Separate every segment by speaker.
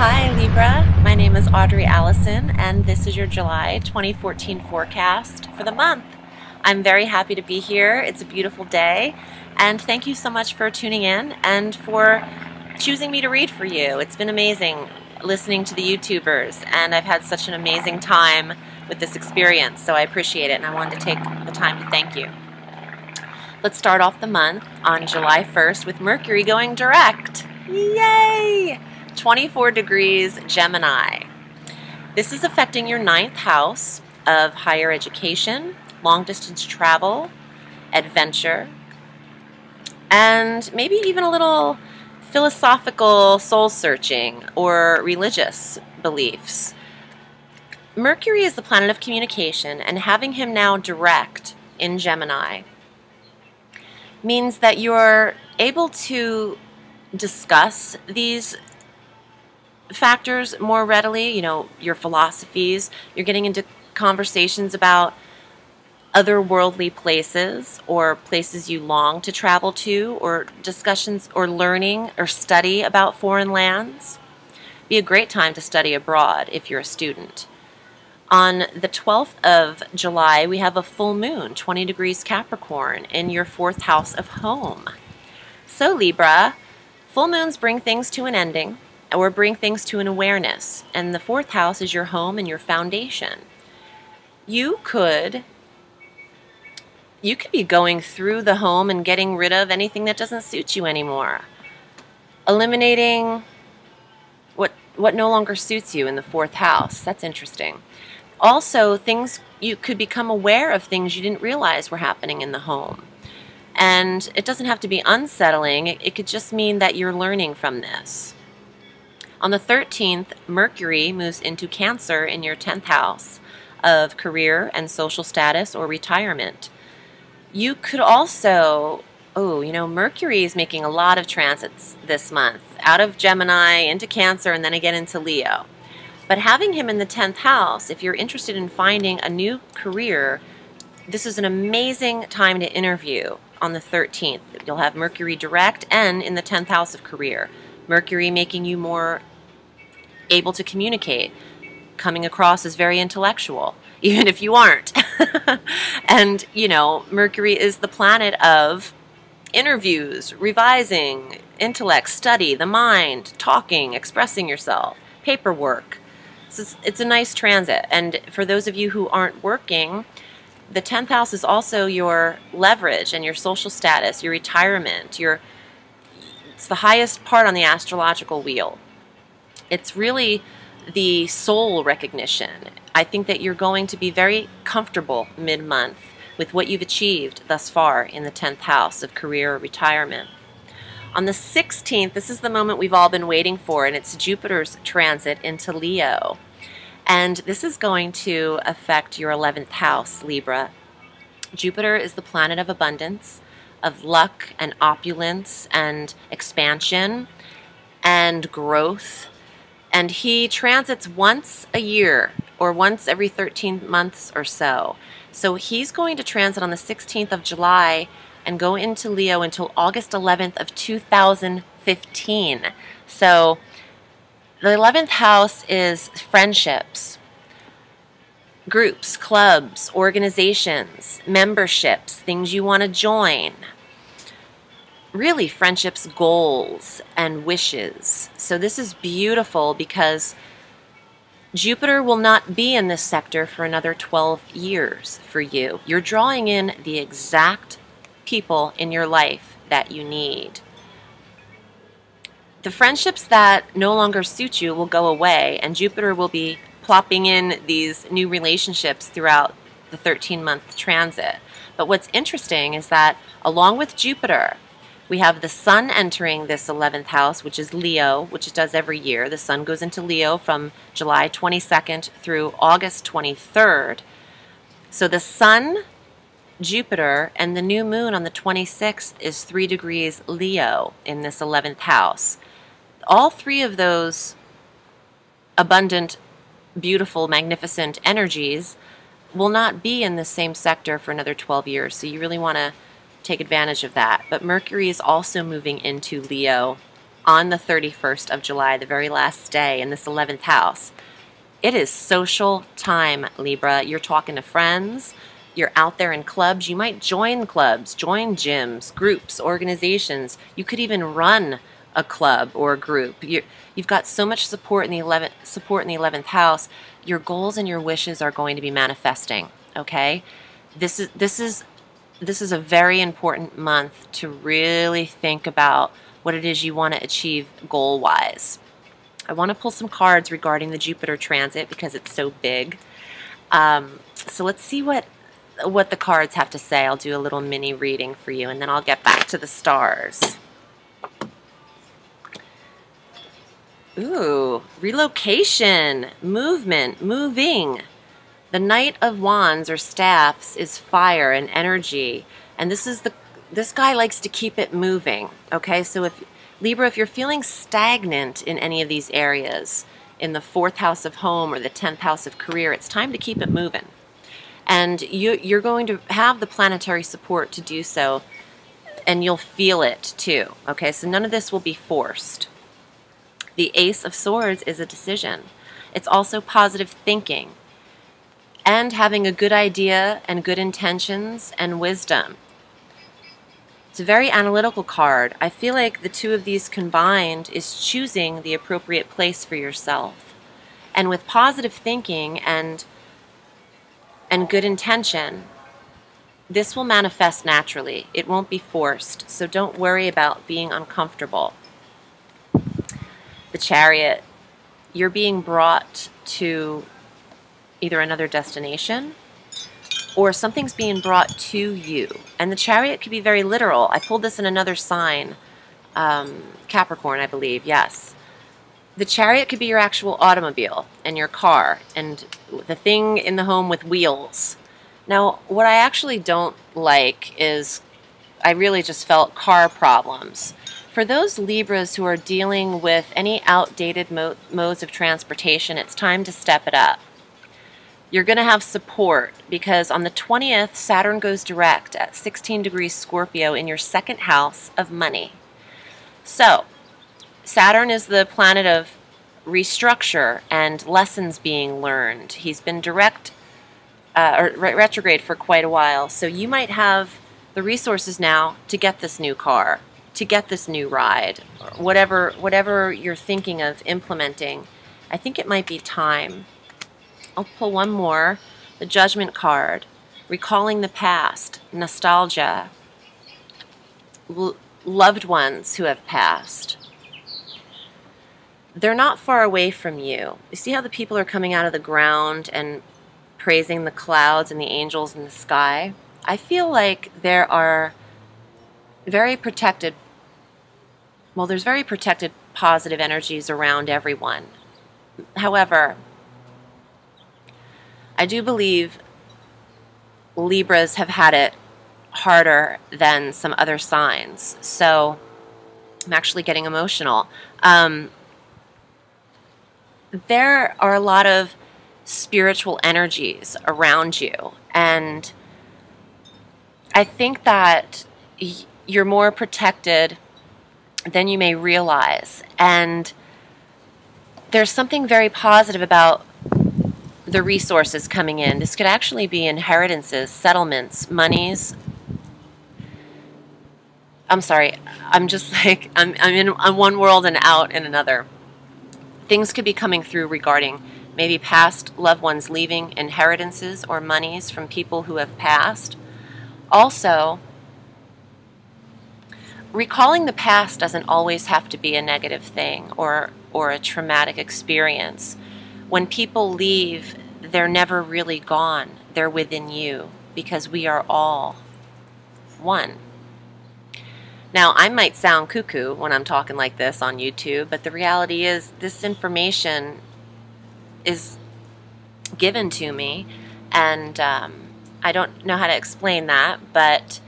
Speaker 1: Hi Libra, my name is Audrey Alison and this is your July 2014 forecast for the month. I'm very happy to be here. It's a beautiful day and thank you so much for tuning in and for choosing me to read for you. It's been amazing listening to the YouTubers and I've had such an amazing time with this experience, so I appreciate it and I wanted to take the time to thank you. Let's start off the month on July 1st with Mercury going direct. Yay! 24 degrees Gemini. This is affecting your 9th house of higher education, long distance travel, adventure, and maybe even a little philosophical soul searching or religious beliefs. Mercury is the planet of communication, and having him now direct in Gemini means that you're able to discuss these factors more readily, your philosophies. You're getting into conversations about otherworldly places or places you long to travel to, or discussions or learning or study about foreign lands. Be a great time to study abroad if you're a student. On the 12th of July, we have a full moon, 20 degrees Capricorn, in your 4th house of home. So Libra, full moons bring things to an ending, or bring things to an awareness, and the 4th house is your home and your foundation. You could be going through the home and getting rid of anything that doesn't suit you anymore. Eliminating what no longer suits you in the 4th house. That's interesting. Also, you could become aware of things you didn't realize were happening in the home. And it doesn't have to be unsettling. It could just mean that you're learning from this. On the 13th, Mercury moves into Cancer in your 10th house of career and social status or retirement. You could also, Mercury is making a lot of transits this month, out of Gemini into Cancer and then again into Leo. But having him in the 10th house, if you're interested in finding a new career, this is an amazing time to interview on the 13th. You'll have Mercury direct and in the 10th house of career. Mercury making you more able to communicate, coming across as very intellectual, even if you aren't. And, Mercury is the planet of interviews, revising, intellect, study, the mind, talking, expressing yourself, paperwork. So it's a nice transit. And for those of you who aren't working, the 10th house is also your leverage and your social status, your retirement, it's the highest part on the astrological wheel. It's really the soul recognition. I think that you're going to be very comfortable mid-month with what you've achieved thus far in the 10th house of career or retirement. On the 16th, this is the moment we've all been waiting for, and it's Jupiter's transit into Leo. And this is going to affect your 11th house, Libra. Jupiter is the planet of abundance, of luck and opulence and expansion and growth. And he transits once a year or once every 13 months or so. So he's going to transit on the 16th of July and go into Leo until August 11th of 2015. So the 11th house is friendships, groups, clubs, organizations, memberships, things you want to join. Really, friendships, goals, and wishes. So this is beautiful because Jupiter will not be in this sector for another 12 years for you. You're drawing in the exact people in your life that you need. The friendships that no longer suit you will go away, and Jupiter will be plopping in these new relationships throughout the 13-month transit. But what's interesting is that along with Jupiter, we have the Sun entering this 11th house, which is Leo, which it does every year. The Sun goes into Leo from July 22nd through August 23rd. So the Sun, Jupiter, and the new moon on the 26th is 3 degrees Leo in this 11th house. All three of those abundant, beautiful, magnificent energies will not be in the same sector for another 12 years. So you really want to take advantage of that. But Mercury is also moving into Leo on the 31st of July, the very last day in this 11th house. It is social time, Libra. You're talking to friends. You're out there in clubs. You might join clubs, join gyms, groups, organizations. You could even run a club or a group. You've got so much support in the 11th house. Your goals and your wishes are going to be manifesting. Okay, this is a very important month to really think about what it is you want to achieve goal-wise. I want to pull some cards regarding the Jupiter transit because it's so big. So let's see what the cards have to say. I'll do a little mini reading for you, and then I'll get back to the stars. Ooh, relocation, movement, moving. The Knight of Wands or staffs is fire and energy, and this guy likes to keep it moving. Okay, so if Libra, if you're feeling stagnant in any of these areas, in the 4th house of home or the 10th house of career, it's time to keep it moving. And you're going to have the planetary support to do so, and you'll feel it too. Okay, so none of this will be forced. The Ace of Swords is a decision. It's also positive thinking and having a good idea and good intentions and wisdom. It's a very analytical card. I feel like the two of these combined is choosing the appropriate place for yourself. And with positive thinking and good intention, this will manifest naturally. It won't be forced. So don't worry about being uncomfortable. The Chariot, you're being brought to either another destination or something's being brought to you. And the Chariot could be very literal. I pulled this in another sign, Capricorn, I believe, yes. The Chariot could be your actual automobile and your car and the thing in the home with wheels. Now, what I actually don't like is I really just felt car problems. For those Libras who are dealing with any outdated modes of transportation, it's time to step it up. You're going to have support because on the 20th, Saturn goes direct at 16 degrees Scorpio in your 2nd house of money. So, Saturn is the planet of restructure and lessons being learned. He's been direct or retrograde for quite a while, so you might have the resources now to get this new car, to get this new ride, or whatever you're thinking of implementing. I think it might be time. I'll pull one more, the Judgment card, recalling the past, nostalgia, loved ones who have passed. They're not far away from you. You see how the people are coming out of the ground and praising the clouds and the angels in the sky? I feel like there are very protected, well, there's very protected positive energies around everyone. However, I do believe Libras have had it harder than some other signs. So I'm actually getting emotional. There are a lot of spiritual energies around you, and I think that you're more protected than you may realize. And there's something very positive about the resources coming in. This could actually be inheritances, settlements, monies. I'm sorry, I'm just like, I'm in one world and out in another. Things could be coming through regarding maybe past loved ones leaving inheritances or monies from people who have passed. Also, recalling the past doesn't always have to be a negative thing or a traumatic experience. When people leave, they're never really gone. They're within you because we are all one. Now, I might sound cuckoo when I'm talking like this on YouTube, but the reality is this information is given to me, and I don't know how to explain that, but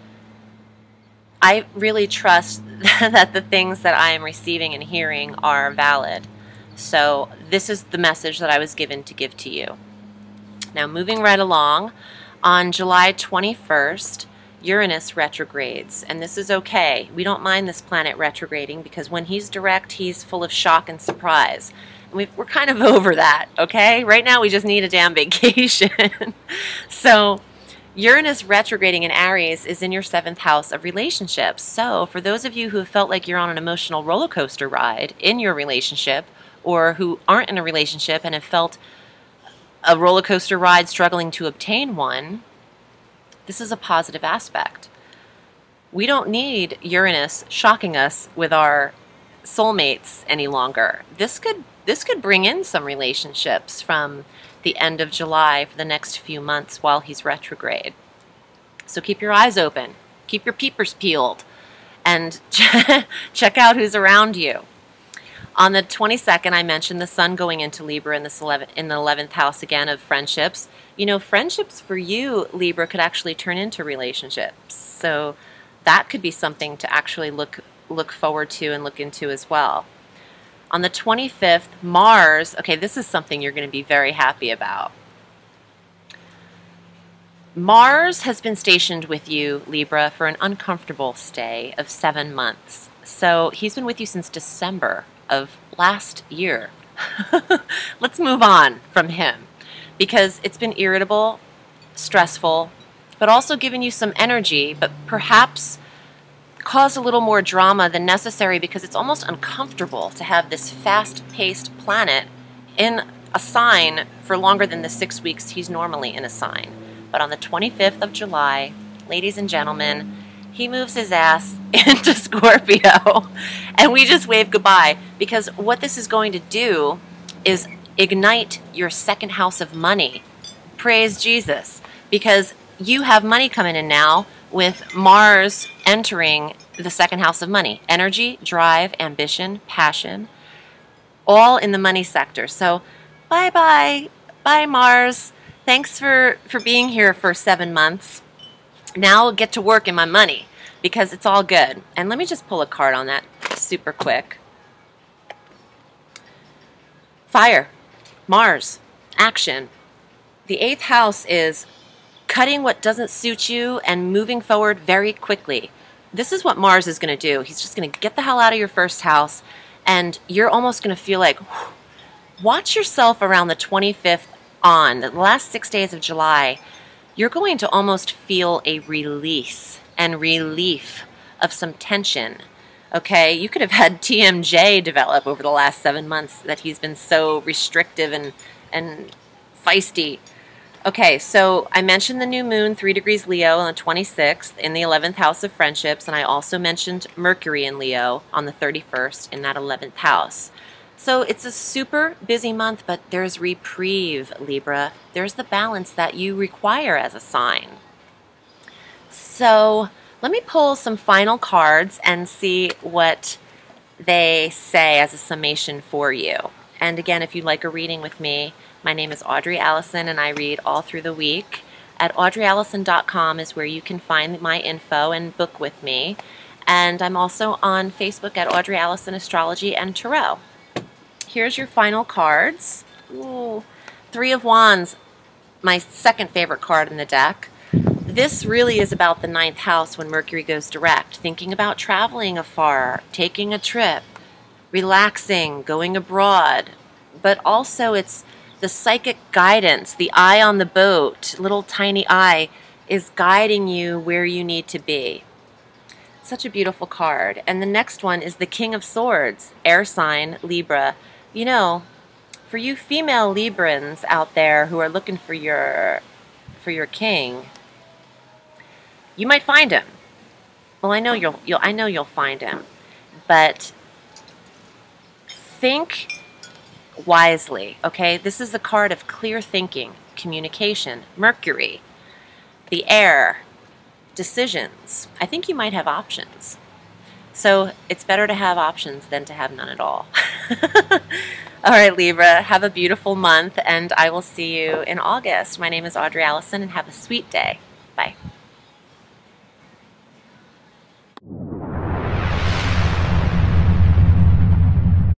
Speaker 1: I really trust that the things that I am receiving and hearing are valid. So this is the message that I was given to give to you. Now, moving right along, on July 21st, Uranus retrogrades, and this is okay. We don't mind this planet retrograding because when he's direct, he's full of shock and surprise. And we're kind of over that, okay? Right now we just need a damn vacation. So Uranus retrograding in Aries is in your 7th house of relationships. So for those of you who felt like you're on an emotional roller coaster ride in your relationship, or who aren't in a relationship and have felt a roller coaster ride struggling to obtain one, this is a positive aspect. We don't need Uranus shocking us with our soulmates any longer. This could bring in some relationships from the end of July for the next few months while he's retrograde. So keep your eyes open, keep your peepers peeled, and check out who's around you. On the 22nd, I mentioned the sun going into Libra in the 11th house again of friendships. You know, friendships for you, Libra, could actually turn into relationships. So that could be something to actually look forward to and look into as well. On the 25th, Mars, okay, this is something you're going to be very happy about. Mars has been stationed with you, Libra, for an uncomfortable stay of 7 months. So he's been with you since December of last year. Let's move on from him because it's been irritable, stressful, but also given you some energy, but perhaps caused a little more drama than necessary because it's almost uncomfortable to have this fast-paced planet in a sign for longer than the 6 weeks he's normally in a sign. But on the 25th of July, ladies and gentlemen, he moves his ass into Scorpio, and we just wave goodbye because what this is going to do is ignite your 2nd house of money. Praise Jesus, because you have money coming in now with Mars entering the 2nd house of money. Energy, drive, ambition, passion, all in the money sector. So bye-bye, bye Mars. Thanks for being here for 7 months. Now I'll get to work in my money because it's all good. And let me just pull a card on that super quick. Fire, Mars, action. The 8th house is cutting what doesn't suit you and moving forward very quickly. This is what Mars is going to do. He's just going to get the hell out of your 1st house, and you're almost going to feel like, whew. Watch yourself around the 25th on, the last 6 days of July. You're going to almost feel a release and relief of some tension. Okay, you could have had TMJ develop over the last 7 months that he's been so restrictive and feisty. Okay, so I mentioned the new moon, 3 degrees Leo on the 26th in the 11th house of friendships, and I also mentioned Mercury in Leo on the 31st in that 11th house. So it's a super busy month, but there's reprieve, Libra. There's the balance that you require as a sign. So let me pull some final cards and see what they say as a summation for you. And again, if you'd like a reading with me, my name is Audrey Alison, and I read all through the week. At audreyallison.com is where you can find my info and book with me. And I'm also on Facebook at Audrey Allison Astrology and Tarot. Here's your final cards. Ooh, 3 of Wands, my 2nd favorite card in the deck. This really is about the 9th house when Mercury goes direct, thinking about traveling afar, taking a trip, relaxing, going abroad. But also it's the psychic guidance, the eye on the boat, little tiny eye, is guiding you where you need to be. Such a beautiful card. And the next one is the King of Swords, air sign, Libra. You know, for you female Librans out there who are looking for your king, you might find him. Well, I know you'll find him, but think wisely. Okay, this is the card of clear thinking, communication, Mercury, the air, decisions. I think you might have options. So it's better to have options than to have none at all. All right, Libra, have a beautiful month, and I will see you in August. My name is Audrey Allison, and have a sweet day. Bye.